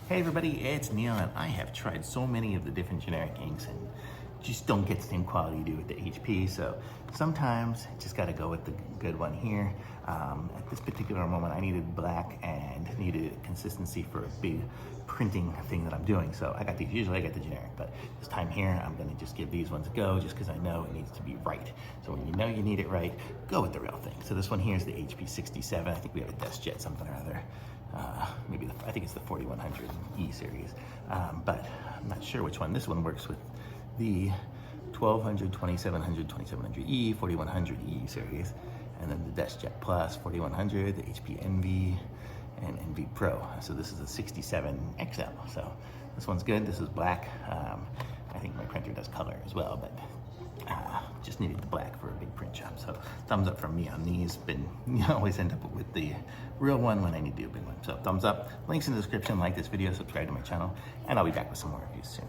Hey everybody, it's Neil, and I have tried so many of the different generic inks and just don't get the same quality you do with the HP, so sometimes I just gotta go with the good one here. At this particular moment, I needed black and needed consistency for a big printing thing that I'm doing, so I got these. Usually I get the generic, but this time here, I'm gonna just give these ones a go just because I know it needs to be right. So when you know you need it right, go with the real thing. So this one here is the HP67. I think we have a DeskJet something or other. I think it's the 4100E series, but I'm not sure which one. This one works with the 1200, 2700, 2700E, 4100E series, and then the DeskJet Plus, 4100, the HP Envy, and Envy Pro. So this is a 67 XL. So this one's good. This is black. I think my printer does color as well, but just needed the black for a big print job. So thumbs up from me on these, but you always end up with the real one when I need to do a big one. So thumbs up, links in the description, like this video, subscribe to my channel, and I'll be back with some more reviews soon.